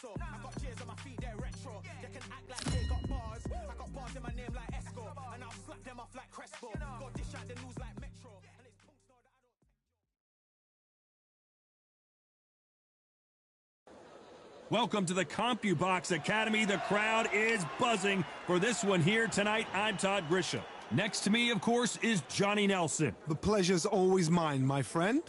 Espresso. I got cheers on my feet, they're retro. They can act like they got bars. I got bars in my name like Esco. And I'll slap them off like Crespo. Go dish out the news like Metro. And it's punks know that I don't... Welcome to the CompuBox Academy. The crowd is buzzing for this one here tonight. I'm Todd Grisham. Next to me, of course, is Johnny Nelson. The pleasure's always mine, my friend.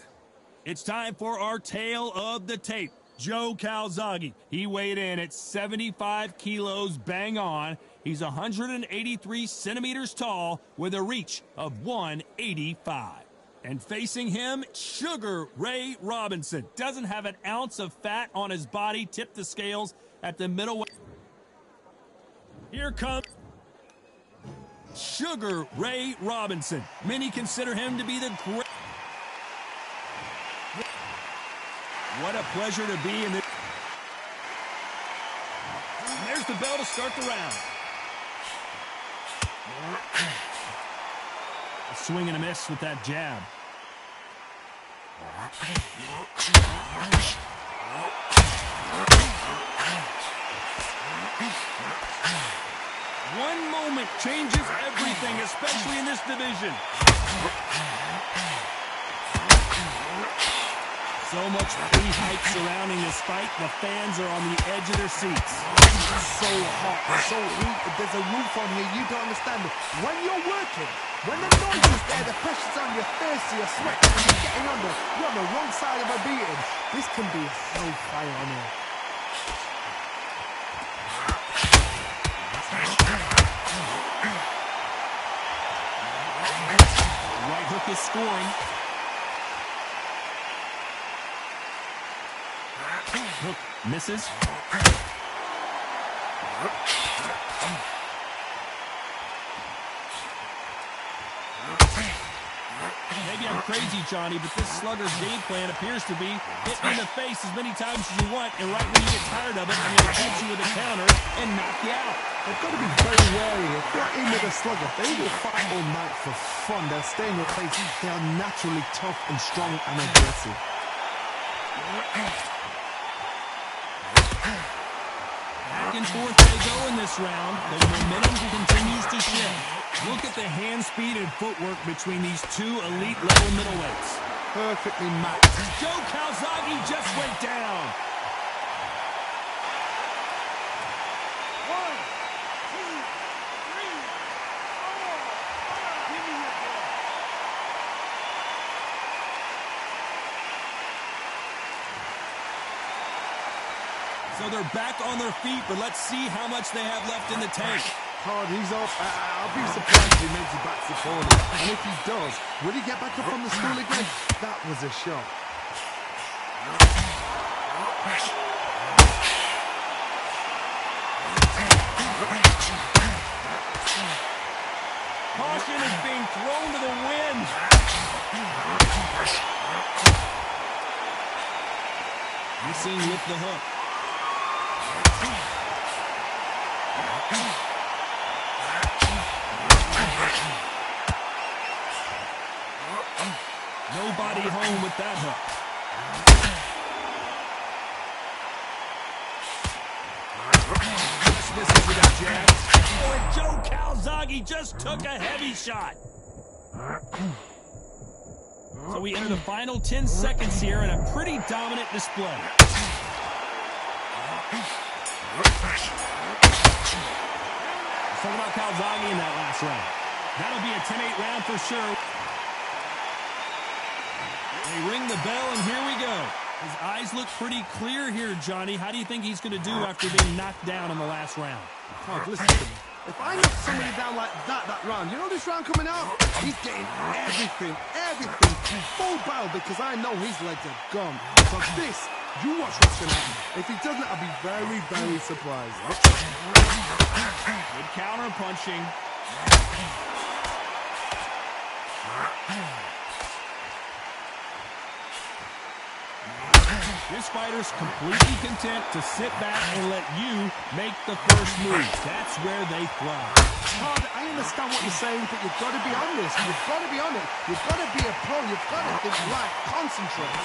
It's time for our tale of the tape. Joe Calzaghe. He weighed in at 75 kilos bang on. He's 183 centimeters tall with a reach of 185. And facing him, Sugar Ray Robinson. Doesn't have an ounce of fat on his body. Tipped the scales at the middleweight. Here comes Sugar Ray Robinson. Many consider him to be the great. What a pleasure to be in this. And there's the bell to start the round. A swing and a miss with that jab. One moment changes everything, especially in this division. So much pre-hype surrounding this fight. The fans are on the edge of their seats. So hot, so heat. There's a roof on here. You don't understand it. When you're working, when the noise is there, the pressure's on your face, you're sweating, you're getting under. You're on the wrong side of a beating. This can be hellfire on here. Right hook is scoring. Hook misses. Maybe I'm crazy, Johnny, but this slugger's game plan appears to be hit me in the face as many times as you want, and right when you get tired of it, I'm going to catch you with a counter and knock you out. They've got to be very wary. If they're in with a slugger, they will fight all night for fun. They'll stay in your face. They are naturally tough and strong and aggressive. Back and forth they go in this round. The momentum continues to shift. Look at the hand speed and footwork between these two elite-level middleweights. Perfectly matched. Joe Calzaghe just went down. 1, 2, 3, 4. Give me your ball. So they're back on their feet, but let's see how much they have left in the tank. Hard, he's up. I'll be surprised if he makes it back to corner. And if he does, will he get back up on the stool again? That was a shot. Caution is being thrown to the wind. Missing with the hook. Nobody home with that hook. Just misses with that jab. Oh, and Joe Calzaghe just took a heavy shot. So we enter the final 10 seconds here in a pretty dominant display. Let's talk about Calzaghe in that last round. That'll be a 10-8 round for sure. They ring the bell, and here we go. His eyes look pretty clear here, Johnny. How do you think he's going to do after being knocked down in the last round? Oh, listen to me. If I knock somebody down like that round, you know this round coming out? He's getting everything, full barrel, because I know his legs are gone. So this, you watch what's going to happen. If he doesn't, I'll be very, very surprised. Good counter punching. This fighter's completely content to sit back and let you make the first move. That's where they thrive. Todd, I understand what you're saying, but you've got to be on this. You've got to be on it. You've got to be a pro. You've got to think right. Concentrate.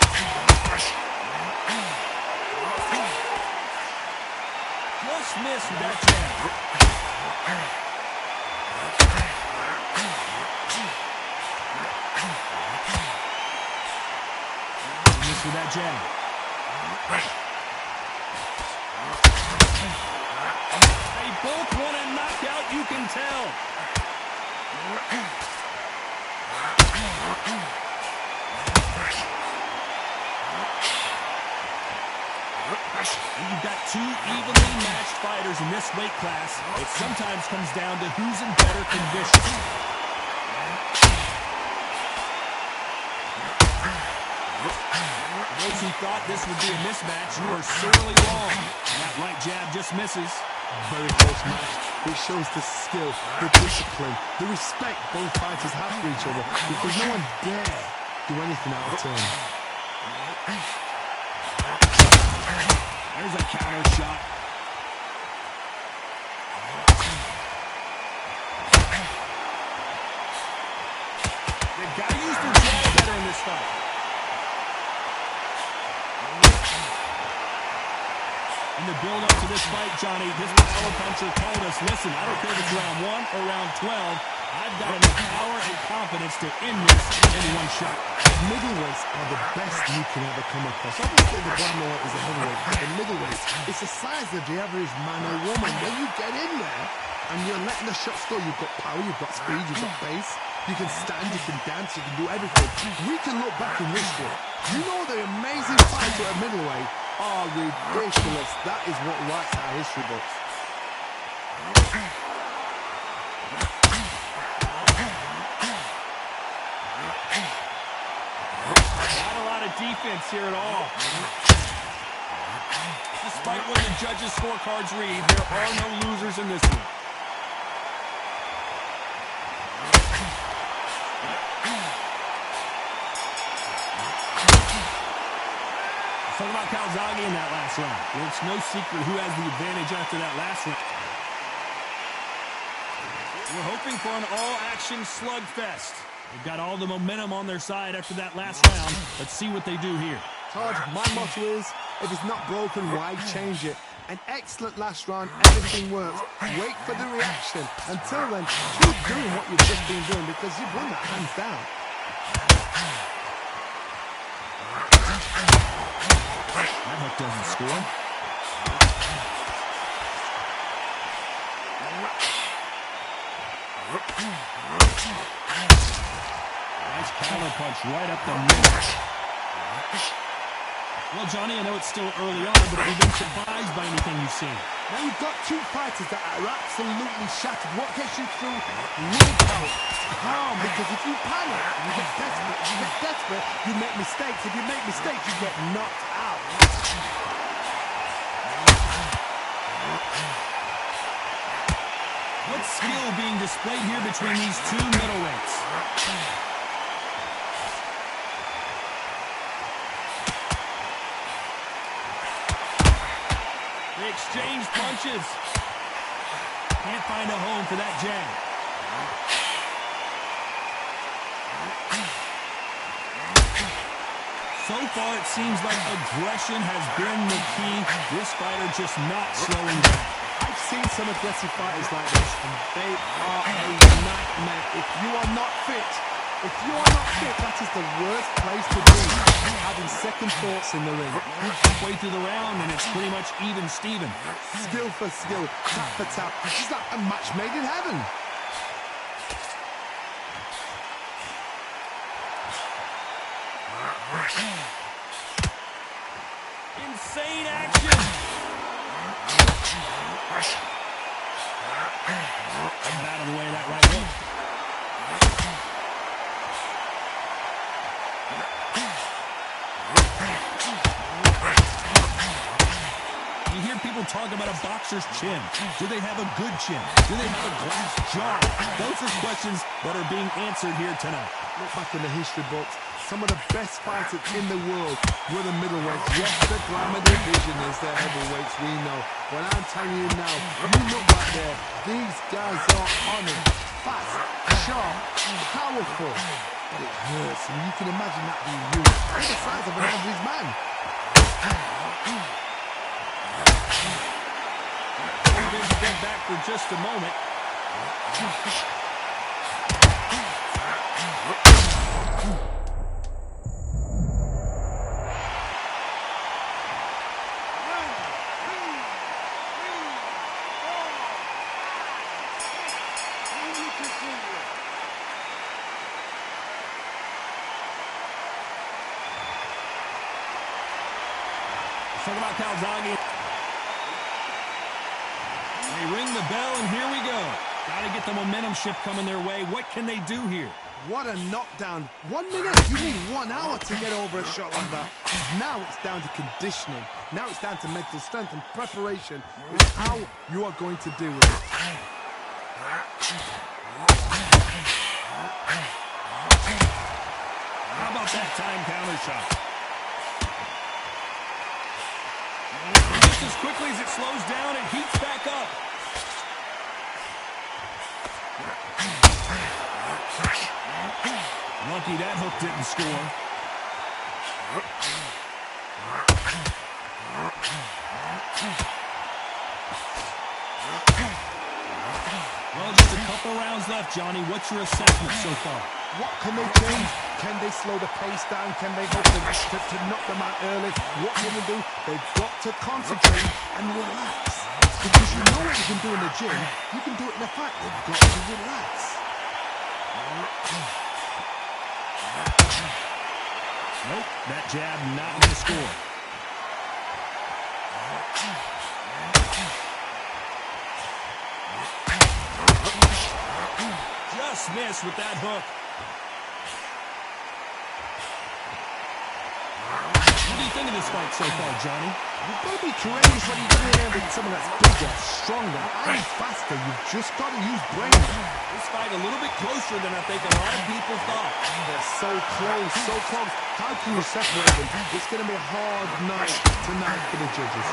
miss with that jab. Miss with that jab. They both want a knockout, you can tell. You've got two evenly matched fighters in this weight class. It sometimes comes down to who's in better condition. Those who thought this would be a mismatch, you are sorely wrong. That right jab just misses. Very close match. It shows the skill, the discipline, the respect both fighters have for each other, because no one dare do anything out of turn. There's a counter shot. They've got to use their jab better in this fight. In the build-up to this fight, Johnny, this power puncher told us, listen, I don't care if it's round 1 or round 12, I've got enough power and confidence to end this in one shot. Middleweights are the best you can ever come across. Obviously, the bantamweight is a heavyweight, but the middleweight, it's the size of the average man or woman. When you get in there and you're letting the shots go, you've got power, you've got speed, you've got pace, you can stand, you can dance, you can do everything. We can look back in history. You know the amazing fights at middleweight are ridiculous. That is what writes our history books. Not a lot of defense here at all. Despite what the judges' scorecards read, there are no losers in this one. Talk about Calzaghe in that last round. Well, it's no secret who has the advantage after that last round. We're hoping for an all-action slugfest. They've got all the momentum on their side after that last round. Let's see what they do here. Todd, my motto is, if it's not broken, why change it? An excellent last round, everything works. Wait for the reaction. Until then, keep doing what you've just been doing, because you've won that hands down. That hook doesn't score. Nice counter punch right up the middle. Well, Johnny, I know it's still early on, but have you been surprised by anything you've seen? Now you've got two fighters that are absolutely shattered. What gets you through? Willpower, calm, because if you panic, you get desperate. If you get desperate, you make mistakes. If you make mistakes, you get knocked out. What skill being displayed here between these two middleweights? They exchange punches. Can't find a home for that jab. So far, it seems like aggression has been the key. This fighter just not slowing down. I've seen some aggressive fighters like this, and they are a nightmare. If you are not fit, that is the worst place to be. Having second thoughts in the ring. Halfway through the round, and it's pretty much even Steven. Skill for skill, tap for tap. It's like a match made in heaven. Insane action. Get out of the way of that right hook. You hear people talk about a boxer's chin. Do they have a good chin? Do they have a glass jaw? Those are questions that are being answered here tonight. Look back in the history books. Some of the best fighters in the world were the middleweights. Yes, the glamour division is the heavyweights, we know. But I'm telling you now, you look back there, these guys are honest, fast, sharp, powerful. But it hurts, and you can imagine that being you. They're the size of an average man. for just a moment. Talk about Calzaghe. They ring the bell, and here we go. Got to get the momentum shift coming their way. What can they do here? What a knockdown. 1 minute. You need 1 hour to get over a shot like that. Now it's down to conditioning. Now it's down to mental strength and preparation. It's how you are going to do it. How about that time counter shot? Just as quickly as it slows down, it heats back up. Lucky that hook didn't score. Well, just a couple rounds left, Johnny. What's your assessment so far? What can they change? Can they slow the pace down? Can they hope to knock them out early? What can they do? They've got to concentrate and relax. Because you know what you can do in the gym. You can do it in a fight. They've got to relax. Nope, that jab not going to score. Just missed with that hook. What do you think of this fight so far, Johnny? You've got to be courageous when you get in there with someone that's bigger, stronger, and faster. You've just got to use brain. This fight a little bit closer than I think a lot of people thought. They're so close, so close. How can you separate them? It's going to be a hard night tonight for the judges.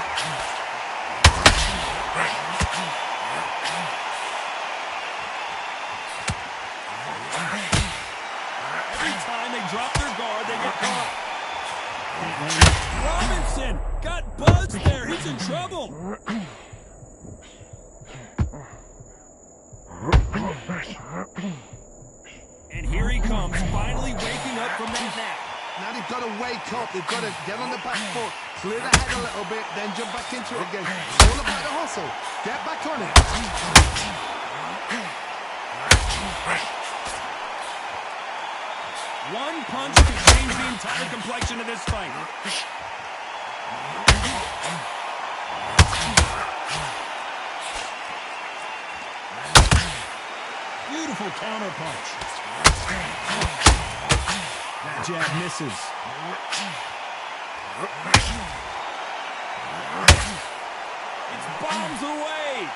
Every time they drop their guard, they get caught. Robinson got buzzed there. He's in trouble. And here he comes, finally waking up from that nap. Now they've got to wake up. They've got to get on the back foot, clear the head a little bit, then jump back into it again. It's all about the hustle. Get back on it. One punch could change the entire complexion of this fight. Beautiful counter punch. That jab misses. It's bombs away.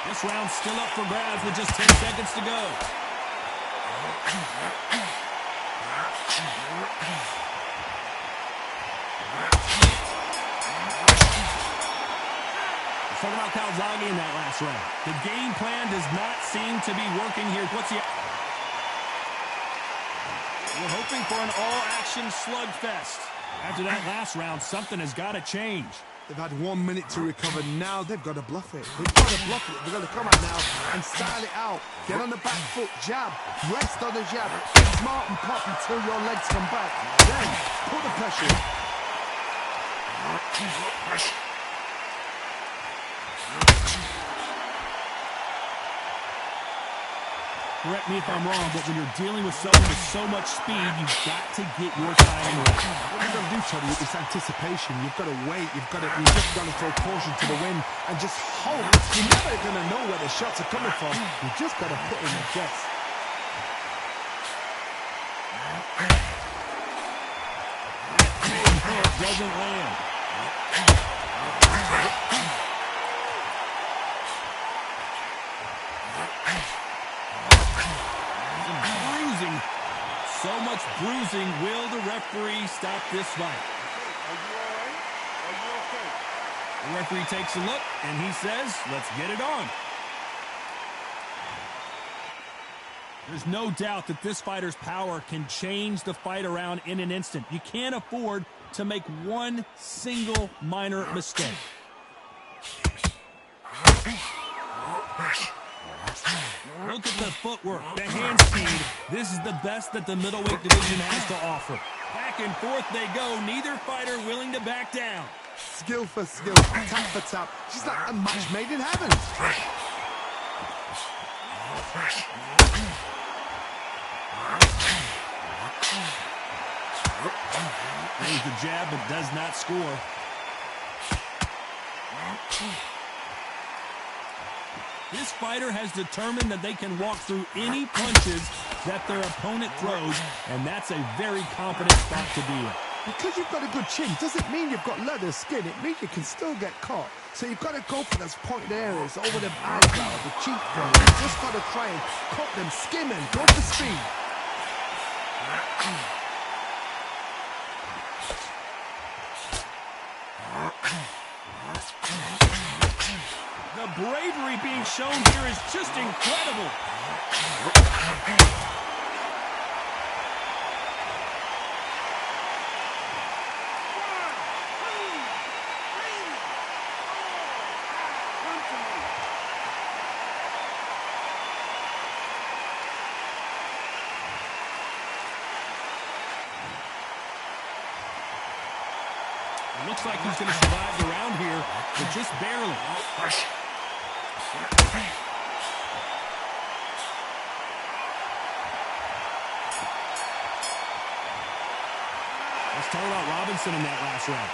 This round's still up for grabs with just 10 seconds to go. Let's talk about Calzaghe in that last round. The game plan does not seem to be working here. What's the... We're hoping for an all-action slugfest. After that last round, something has got to change. They've had 1 minute to recover. Now they've got to bluff it. They've got to bluff it. They've got to come out now and style it out. Get on the back foot, jab, rest on the jab. Be smart and pop until your legs come back. Then put the pressure in. Correct me if I'm wrong, but when you're dealing with someone with so much speed, you've got to get your timing right. What you've got to do, Tony, is anticipation. You've got to wait. You've just got to throw caution to the wind and just hope. You're never going to know where the shots are coming from. You've just got to put in the guess. Doesn't land. So much bruising. Will the referee stop this fight? Are you all right? Are you okay? The referee takes a look, and he says, let's get it on. There's no doubt that this fighter's power can change the fight around in an instant. You can't afford to make one single minor mistake. Look at the footwork, the hand speed. This is the best that the middleweight division has to offer. Back and forth they go, neither fighter willing to back down. Skill for skill, tap for tap. She's like a match made in heaven. There's the jab, but does not score. This fighter has determined that they can walk through any punches that their opponent throws, and that's a very confident spot to be in. Because you've got a good chin doesn't mean you've got leather skin. It means you can still get caught. So you've got to go for those pointed areas over the eyebrow, the cheekbone. You've just got to try and cut them, skim them, go for speed. The bravery being shown here is just incredible. It looks like he's going to survive the round here, but just barely. Let's talk about Robinson in that last round.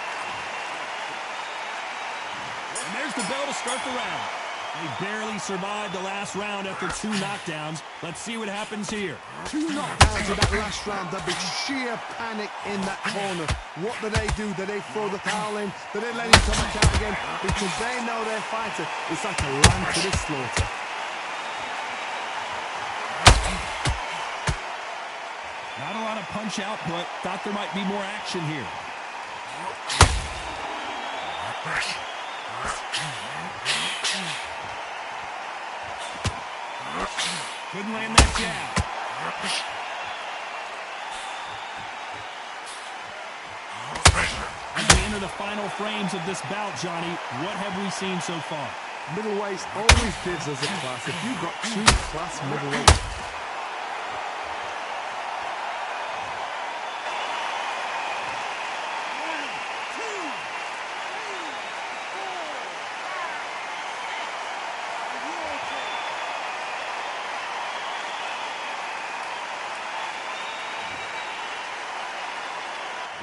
And there's the bell to start the round. They barely survived the last round after 2 knockdowns. Let's see what happens here. 2 knockdowns in that last round. There'll be sheer panic in that corner. What do? Do they throw the towel in? Do they let him come back out again? Because they know their fighter is like a lamb to the slaughter. Not a lot of punch output. Thought there might be more action here. Couldn't land that jab. As we enter the final frames of this bout, Johnny, what have we seen so far? Middleweights always gives us a class. If you've got 2 class middleweights,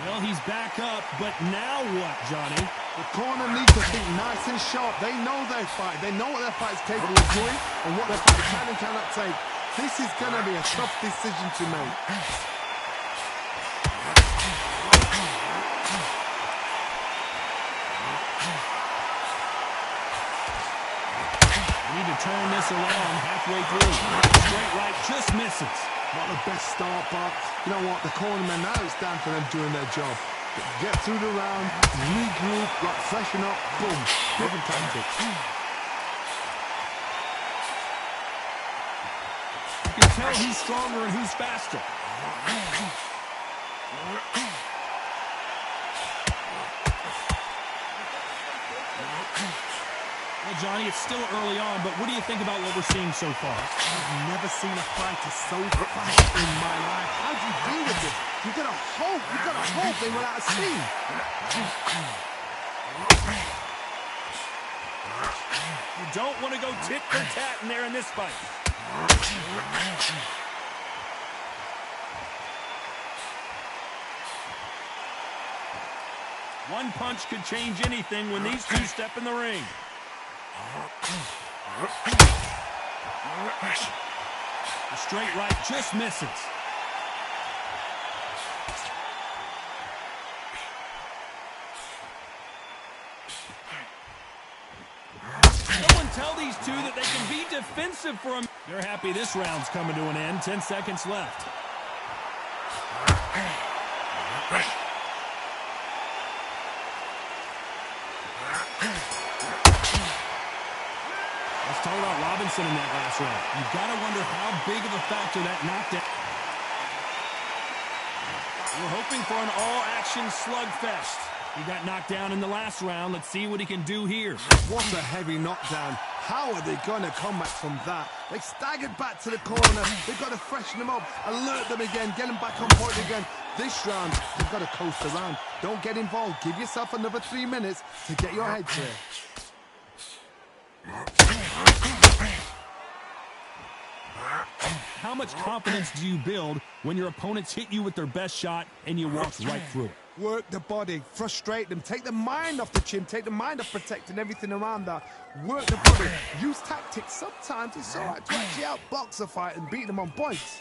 Well, he's back up, but now what, Johnny? the corner needs to think nice and sharp. They know their fight. They know what their fight is capable of doing and what their fight can and cannot take. This is going to be a tough decision to make. Need to turn this around halfway through. Straight right just misses. Not the best start, but you know what? The cornermen, now it's down to them doing their job. Get through the round, regroup, like freshen up, boom. Different tactics. You can tell who's stronger and who's faster. Well, Johnny, it's still early on, but what do you think about what we're seeing so far? I've never seen a fighter so fast in my life. How do you deal with this? You gotta hope they run out of steam. You don't want to go tit for tat in there in this fight. One punch could change anything when these two step in the ring. The straight right just misses. Someone tell these two that they can be defensive for a minute. They're happy this round's coming to an end. 10 seconds left. Let's talk What about Robinson in that last round? You've got to wonder how big of a factor that knockdown. We're hoping for an all-action slugfest. He got knocked down in the last round. Let's see what he can do here. What a heavy knockdown. How are they going to come back from that? They staggered back to the corner. They've got to freshen them up, alert them again, get them back on point again. This round, they've got to coast around. Don't get involved. Give yourself another 3 minutes to get your head clear. How much confidence do you build when your opponents hit you with their best shot and you walk right through it? Work the body, frustrate them, take the mind off the chin, take the mind off protecting everything around that. Work the body, use tactics. Sometimes it's all right to actually outbox a fight and beat them on points.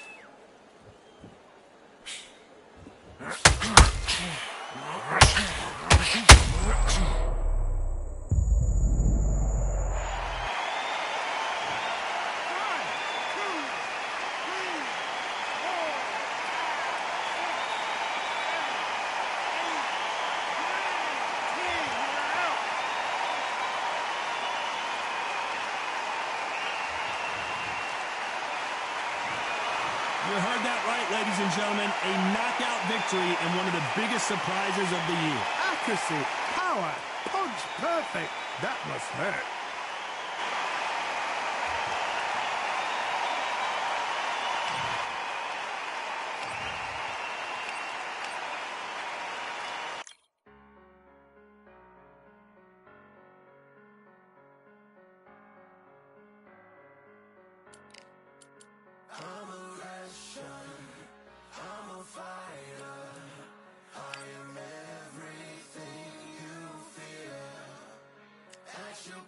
You heard that right, ladies and gentlemen. A knockout victory and one of the biggest surprises of the year. Accuracy, power, punch, perfect. That must hurt. You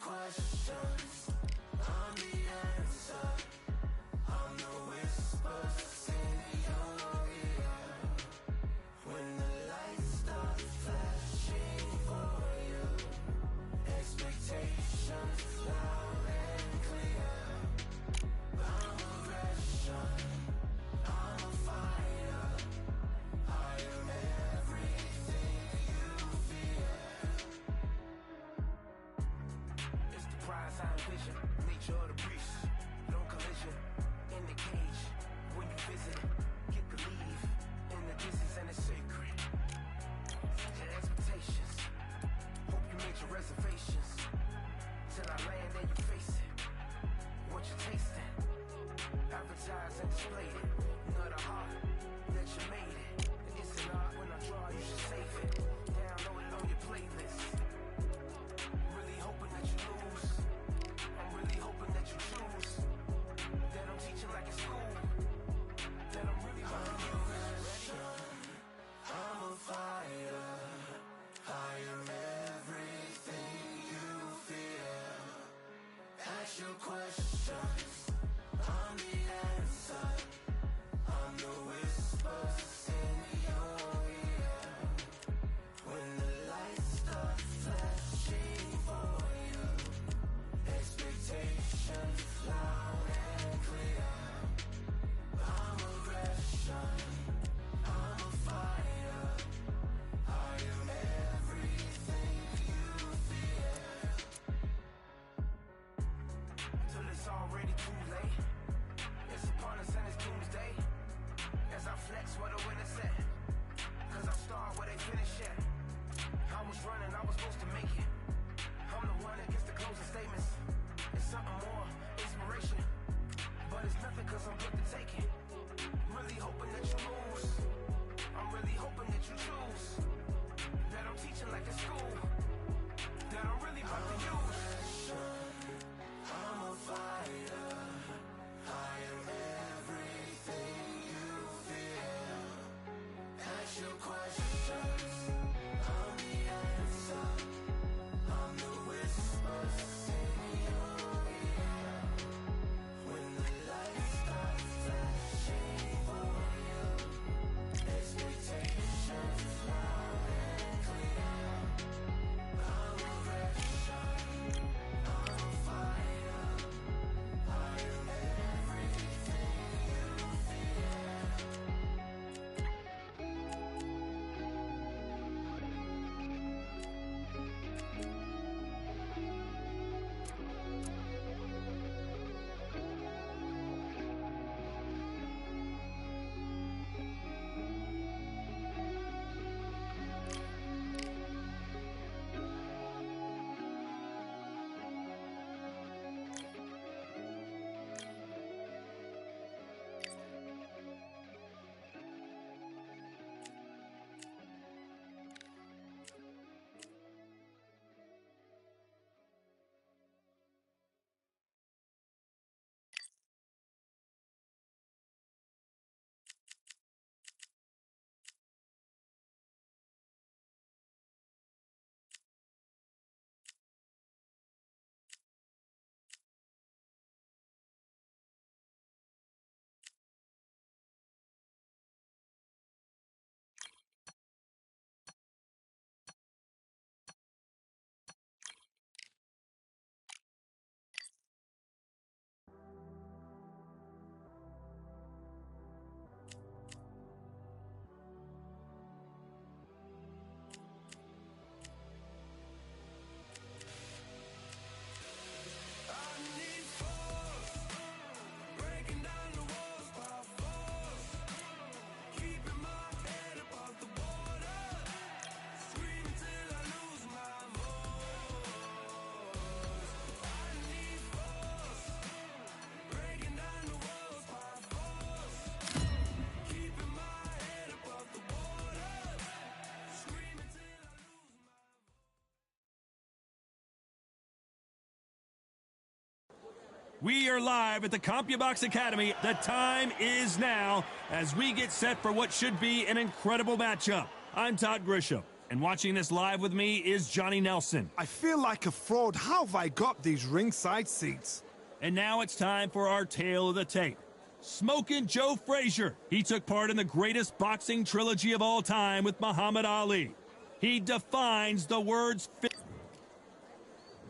We are live at the CompuBox Academy. The time is now as we get set for what should be an incredible matchup. I'm Todd Grisham, and watching this live with me is Johnny Nelson. I feel like a fraud. How have I got these ringside seats? And now it's time for our tale of the tape. Smokin' Joe Frazier. He took part in the greatest boxing trilogy of all time with Muhammad Ali. He defines the words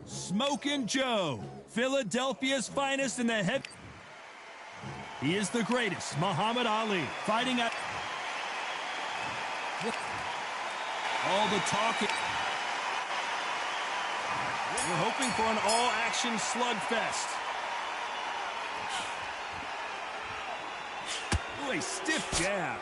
Smokin' Joe, Philadelphia's finest in the head. He is the greatest, Muhammad Ali, fighting at all the talking. We're hoping for an all-action slugfest. Ooh, a stiff jab.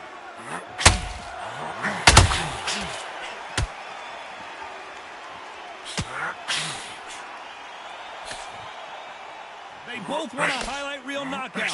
They both want a highlight reel knockout.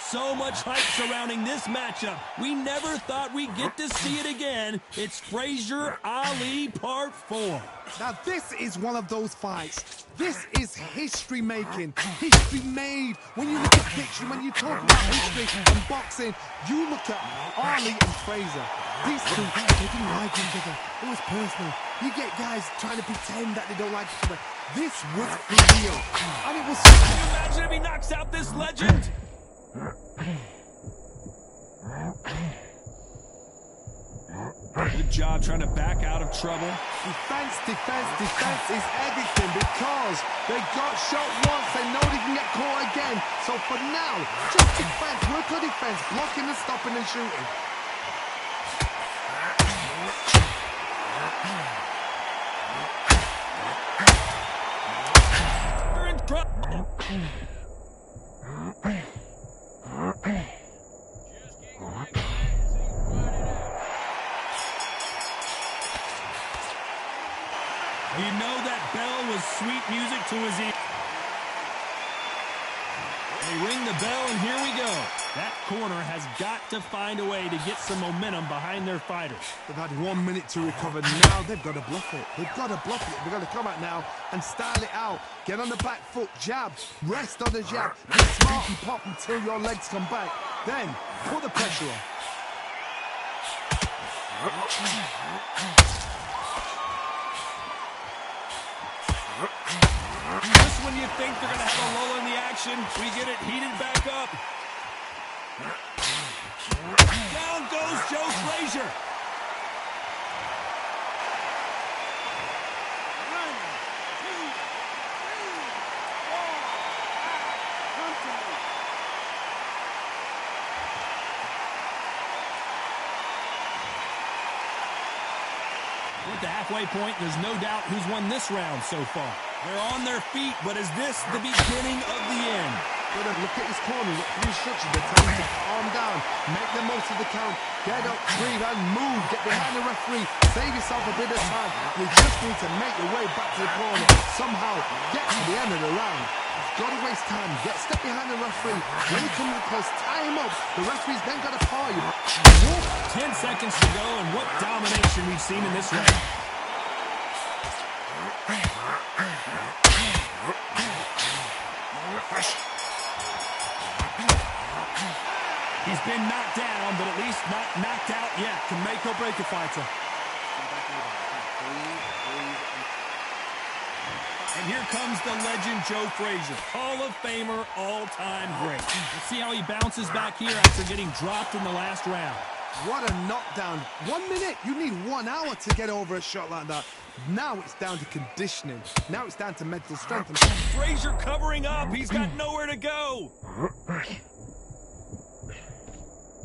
So much hype surrounding this matchup. We never thought we'd get to see it again. It's Frazier Ali Part 4. Now this is one of those fights. This is history making. History made. When you look at fiction, when you talk about history and boxing, you look at Ali and Frazier. These two, they didn't like each other. It was personal. You get guys trying to pretend that they don't like each other. This was real. And it was... Can you imagine if he knocks out this legend? Good job trying to back out of trouble. Defense is everything because they got shot once. They know they can get caught again. So for now, just defense, work on defense, blocking and stopping and shooting. They're in trouble. You know that bell was sweet music to his ear. They ring the bell, and here we go. That corner has got to find a way to get some momentum behind their fighters. They've had 1 minute to recover. Now they've got to bluff it. They've got to bluff it. They've got to come out now and style it out. Get on the back foot, jab, rest on the jab. Be smart and pop until your legs come back. Then put the pressure on. Just when you think they're going to have a lull in the action, we get it heated back up. Down goes Joe Frazier. At the halfway point, there's no doubt who's won this round so far. They're on their feet, but is this the beginning of the end? Look at his corner, look at the instructions. They're telling him to calm down, make the most of the count, get up, breathe, and move. Get behind the referee, save yourself a bit of time. You just need to make your way back to the corner. Somehow, get to the end of the round. Got to waste time. Step behind the referee. When you come close, tie him up. The referee's then got to call you. 10 seconds to go, and what domination we've seen in this round. He's been knocked down, but at least not knocked out yet. Can make or break a fighter. And here comes the legend Joe Frazier, Hall of Famer, all-time great. Let's see how he bounces back here after getting dropped in the last round. What a knockdown. 1 minute. You need 1 hour to get over a shot like that. Now it's down to conditioning. Now it's down to mental strength. Frazier covering up. He's got nowhere to go.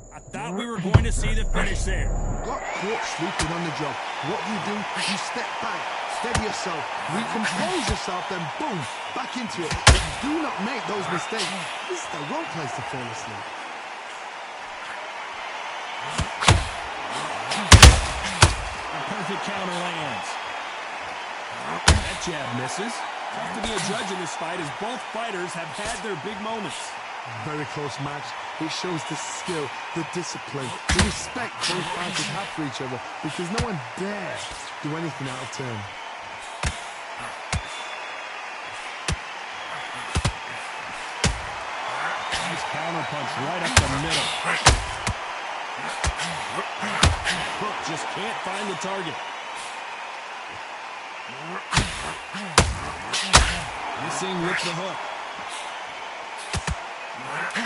I thought we were going to see the finish there. Got caught sleeping on the job. What do? You step back, steady yourself, recompose yourself, then boom, back into it. Do not make those mistakes. This is the wrong place to fall asleep. A perfect counter lands. That jab misses. Tough to be a judge in this fight as both fighters have had their big moments. Very close match. It shows the skill, the discipline, the respect both fighters have for each other because no one dares do anything out of turn. counter punch right up the middle. Hook just can't find the target. Missing with the hook.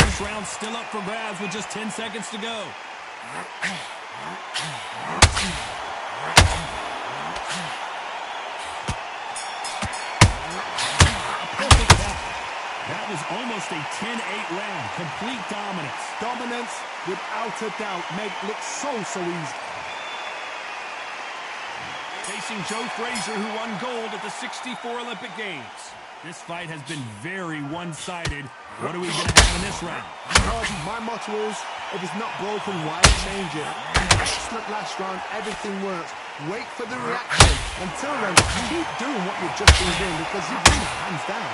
This round's still up for grabs with just 10 seconds to go. Perfect count. That was almost a 10-8 round. Complete dominance. Dominance, without a doubt, made it look so easy. Facing Joe Frazier, who won gold at the '64 Olympic Games. This fight has been very one-sided. What are we going to have in this round? My motto is, if it's not broken, why change it? Excellent last round, everything works. Wait for the reaction. Until then, keep doing what you've just been doing because you've been hands down.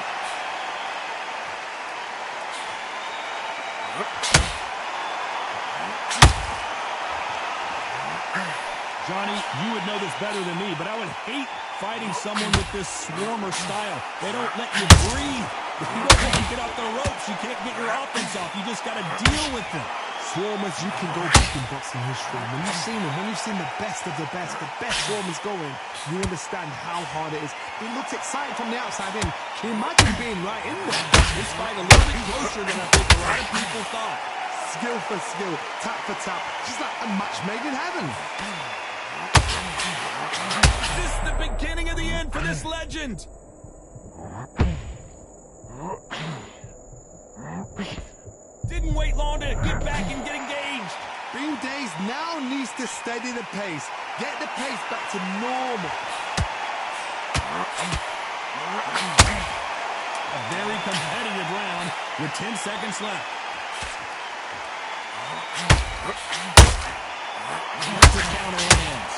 Johnny, you would know this better than me, but I would hate fighting someone with this swarmer style. They don't let you breathe. If you don't let you get off the ropes, you can't get your offense off. You just got to deal with them. Swarmers, you can go back in boxing history. When you've seen them, when you've seen the best of the best swarmers going, you understand how hard it is. It looks exciting from the outside in. Can you imagine being right in there? This fight a little bit closer than I think a lot of people thought. Skill for skill, tap for tap, just like a match made in heaven. This is the beginning of the end for this legend. Didn't wait long to get back and get engaged. Bean Days now needs to steady the pace. Get the pace back to normal. A very competitive round with 10 seconds left. The counter lands.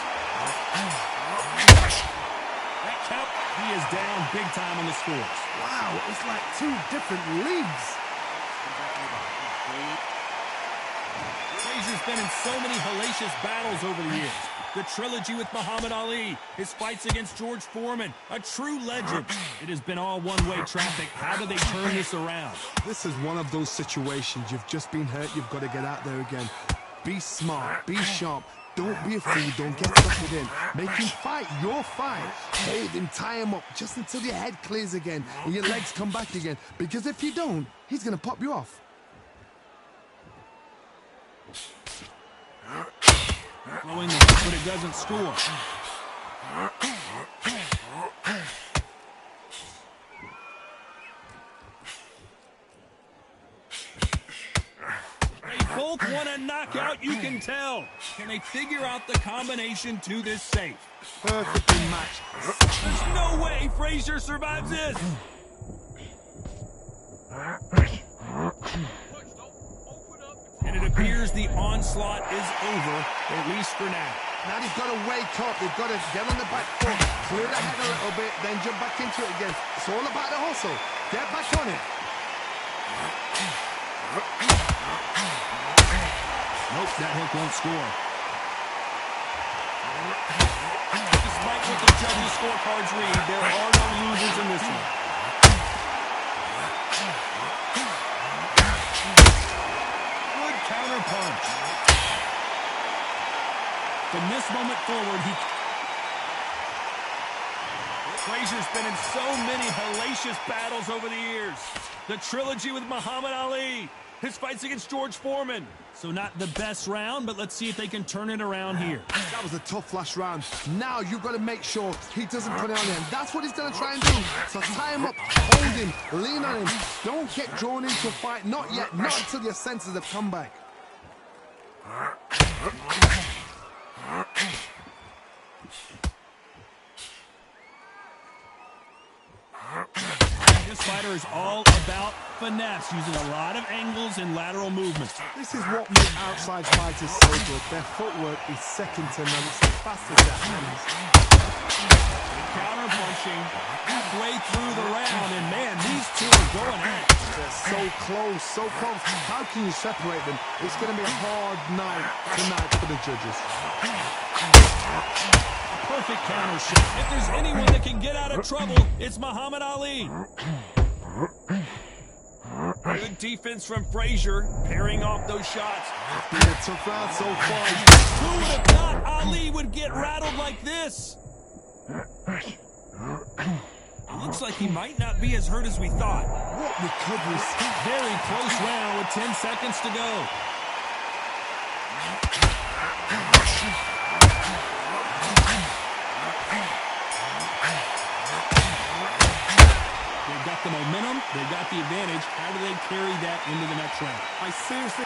That count, he is down big time on the scores. Wow, it's like two different leagues. Frazier's been in so many hellacious battles over the years. The trilogy with Muhammad Ali, his fights against George Foreman, a true legend. It has been all one-way traffic. How do they turn this around? This is one of those situations. You've just been hurt. You've got to get out there again. Be smart. Be sharp. Don't be a fool. Don't get suckered in. Make him fight your fight. Hold him, tie him up just until your head clears again and your legs come back again. Because if you don't, he's going to pop you off. Throwing the hook, but it doesn't score. They both want a knockout, you can tell. Can they figure out the combination to this safe? Perfectly matched. There's no way Frazier survives this. And it appears the onslaught is over, at least for now. Now they've got to wake up. They've got to get on the back foot, clear the head a little bit, then jump back into it again. It's all about the hustle. Get back on it. Nope, that hook won't score. Despite what the judges' scorecards read, there are no losers in this one. Good counter punch. From this moment forward, Frazier's been in so many hellacious battles over the years. The trilogy with Muhammad Ali, his fights against George Foreman. So not the best round, but let's see if they can turn it around here. That was a tough last round. Now you've got to make sure he doesn't put it on him. That's what he's going to try and do. So tie him up, hold him, lean on him. Don't get drawn into a fight. Not yet. Not until your senses have come back. This fighter is all about finesse, using a lot of angles and lateral movements. This is what makes outside fighters so good. Their footwork is second to none. It's the fastest their hands. Counter punching halfway through the round, and man, these two are going at it. They're so close, so close. How can you separate them? It's going to be a hard night tonight for the judges. Perfect counter shot. If there's anyone that can get out of trouble, it's Muhammad Ali. Good defense from Frazier, parrying off those shots. Been a tough round so far. Who would have thought Ali would get rattled like this? Looks like he might not be as hurt as we thought. What recovery. Very close round with 10 seconds to go. They've got the momentum, they've got the advantage. How do they carry that into the next round? I seriously...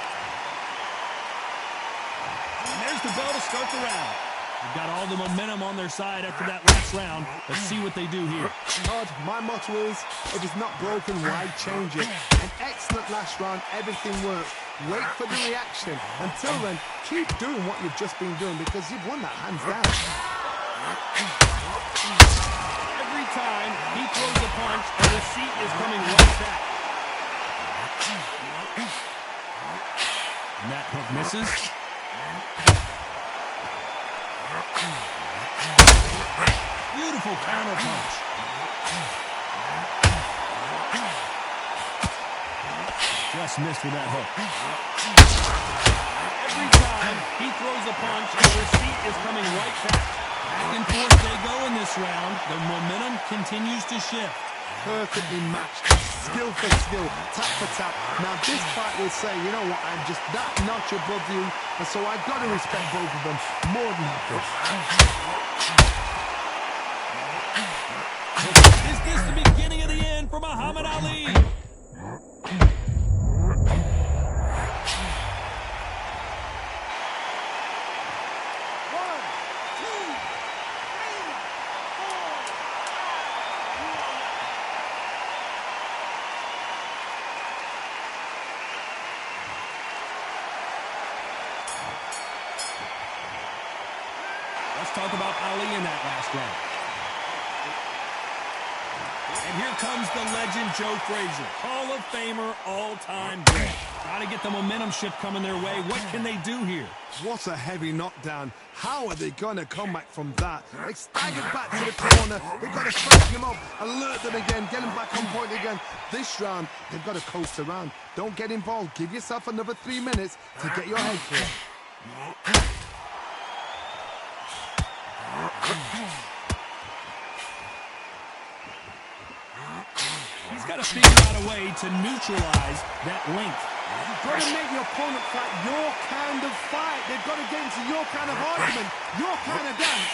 And there's the bell to start the round. They've got all the momentum on their side after that last round. Let's see what they do here. Todd, my motto is, if it's not broken, why change it? An excellent last round, everything works. Wait for the reaction. Until then, keep doing what you've just been doing because you've won that hands down. Every time he throws a punch, a receipt is coming right back. And that hook misses. Beautiful counter punch. Just missed with that hook. Every time he throws a punch, the receipt is coming right back. Back and forth they go in this round. The momentum continues to shift. Perfectly matched, skill for skill, tap for tap. Now this fight will say, you know what, I'm just that notch above you, and so I've got to respect both of them more than happy. Is this the beginning of the end for Muhammad Ali? Let's talk about Ali in that last round. And here comes the legend Joe Frazier, Hall of Famer, all-time great. Got to get the momentum shift coming their way. What can they do here? What a heavy knockdown. How are they going to come back from that? They staggered back to the corner. They've got to strike him up, alert them again, get him back on point again. This round, they've got to coast around. Don't get involved. Give yourself another 3 minutes to get your head clear. He's got to figure out a way to neutralize that length. You've got to make your opponent fight your kind of fight. They've got to get into your kind of argument, your kind of dance.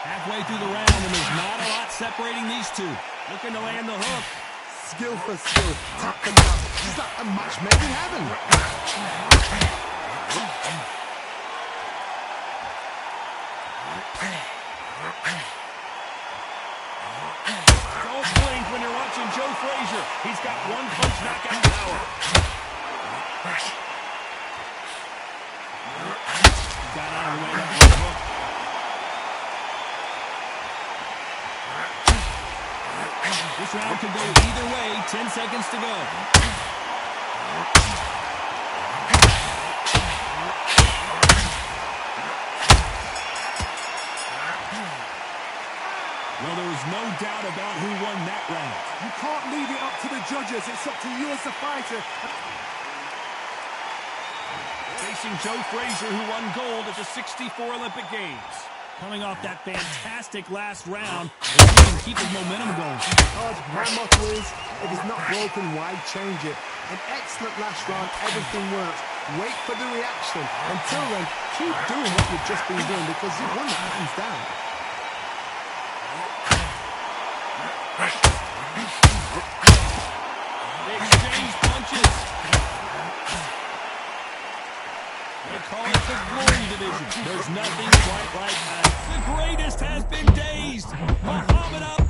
Halfway through the round, and there's not a lot separating these two. Looking to land the hook. Skill for skill, tap for tap. Is that a match made in heaven? Don't blink when you're watching Joe Frazier. He's got one punch knockout power. Got out of the way that one hook. This round could go either way. 10 seconds to go. Well, there was no doubt about who won that round. You can't leave it up to the judges. It's up to you as the fighter. Facing Joe Frazier, who won gold at the '64 Olympic Games. Coming off that fantastic last round, if he can keep his momentum going. Todd, my motto is, if it's not broken, why change it? An excellent last round, everything works. Wait for the reaction. Until then, keep doing what you've just been doing because you've won that hands down. They exchange punches. They call it the glory division. There's nothing quite like that. The greatest has been dazed. Muhammad Ali.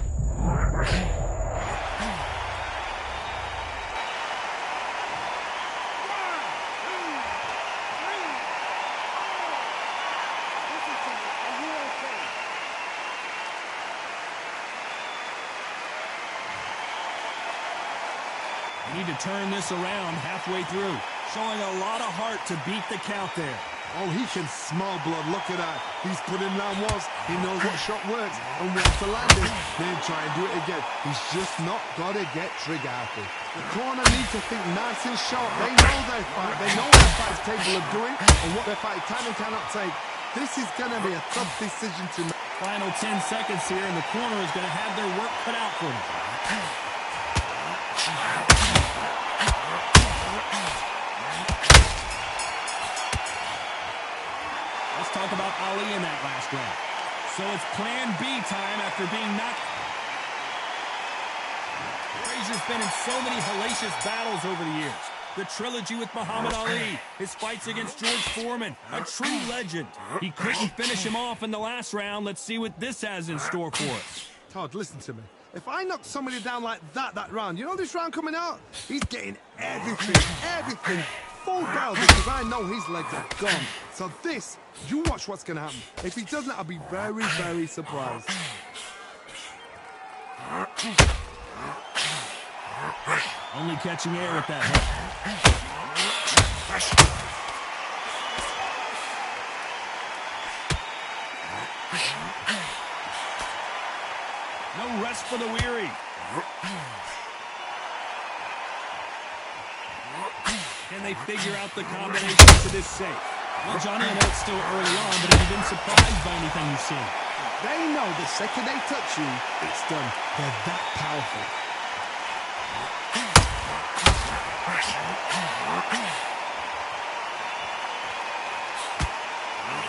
Need to turn this around halfway through. Showing a lot of heart to beat the count there. Oh, he can smell blood. Look at that. He's put in round once. He knows what shot works and where to land it. Then try and do it again. He's just not got to get trigger happy. The corner needs to think nice and sharp. They know their fight. They know what their fight is capable of doing and what their fight can and cannot take. This is going to be a tough decision to make. Final 10 seconds here, and the corner is going to have their work cut out for them. Let's talk about Ali in that last round. So it's plan B time after being knocked. Frazier's been in so many hellacious battles over the years. The trilogy with Muhammad Ali, his fights against George Foreman, a true legend. He couldn't finish him off in the last round. Let's see what this has in store for us. Todd, listen to me. If I knock somebody down like that round, you know this round coming out? He's getting everything full barrel because I know his legs are gone. So this, you watch what's going to happen. If he doesn't, I'll be very, very surprised. Only catching air with that hook. No rest for the weary. Can they figure out the combination to this safe? Well, Johnny, I know it's still early on, but have you been surprised by anything you've seen? They know the second they touch you, it's done. They're that powerful.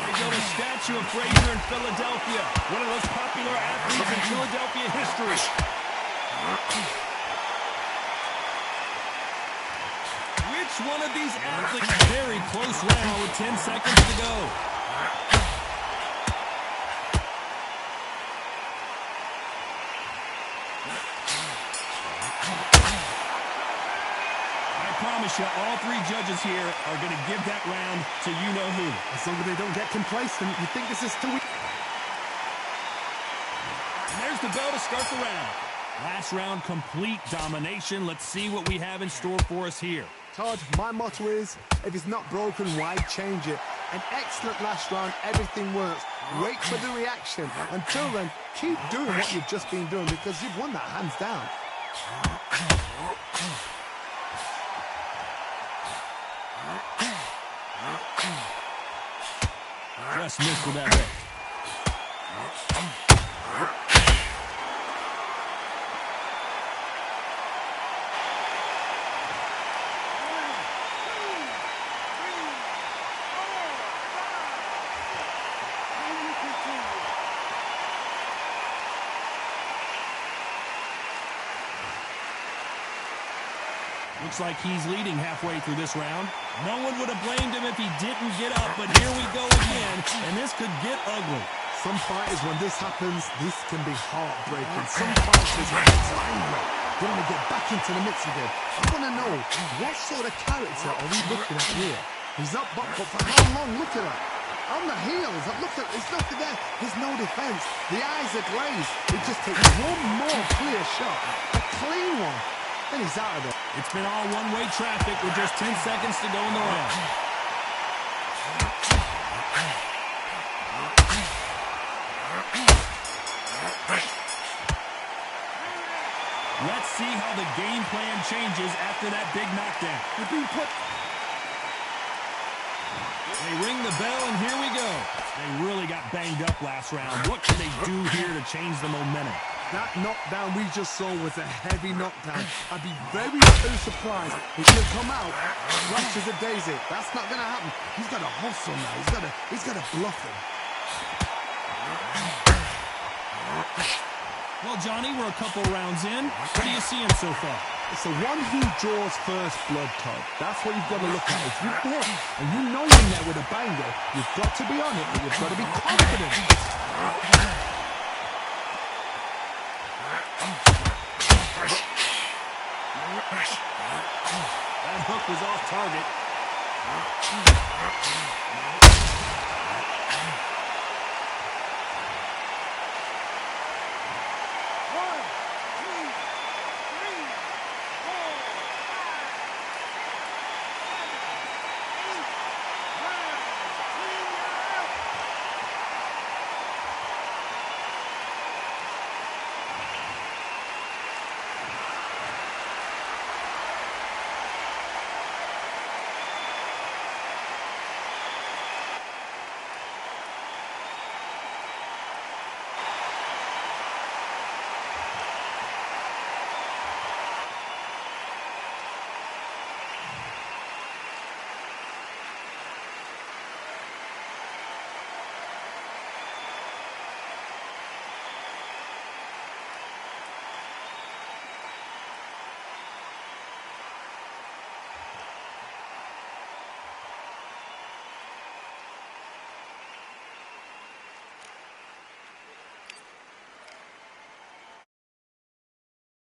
They built a statue of Frazier in Philadelphia, one of the most popular athletes in Philadelphia history. Which one of these athletes? Very close round with 10 seconds to go. I promise you, all three judges here are going to give that round to you-know-who. As long as they don't get complacent, you think this is too weak. And there's the bell to start the round. Last round, complete domination. Let's see what we have in store for us here. Todd, my motto is, if it's not broken, why change it? An excellent last round, everything works. Wait for the reaction. Until then, keep doing what you've just been doing because you've won that hands down. Just missed with that hit. Looks like he's leading halfway through this round. No one would have blamed him if he didn't get up, but here we go again, and this could get ugly. Some fighters, when this happens, this can be heartbreaking. Some fighters are angry. They want to get back into the mix again. I want to know, what sort of character are we looking at here? He's up, but for how long? Look at that. On the heels, look at, there's nothing there. There's no defense. The eyes are glazed. It just takes one more clear shot, a clean one. And he's out of there. It's been all one-way traffic with just 10 seconds to go in the round. Let's see how the game plan changes after that big knockdown. They ring the bell, and here we go. They really got banged up last round. What can they do here to change the momentum? That knockdown we just saw was a heavy knockdown. I'd be very, very surprised if he'll come out fresh as a daisy. That's not going to happen. He's got to hustle now. He's got to bluff him. Well, Johnny, we're a couple rounds in. What do you see him so far? It's the one who draws first blood, Todd. That's what you've got to look at. If you hit and you know you're in there with a banger, you've got to be on it, but you've got to be confident. That hook was off target.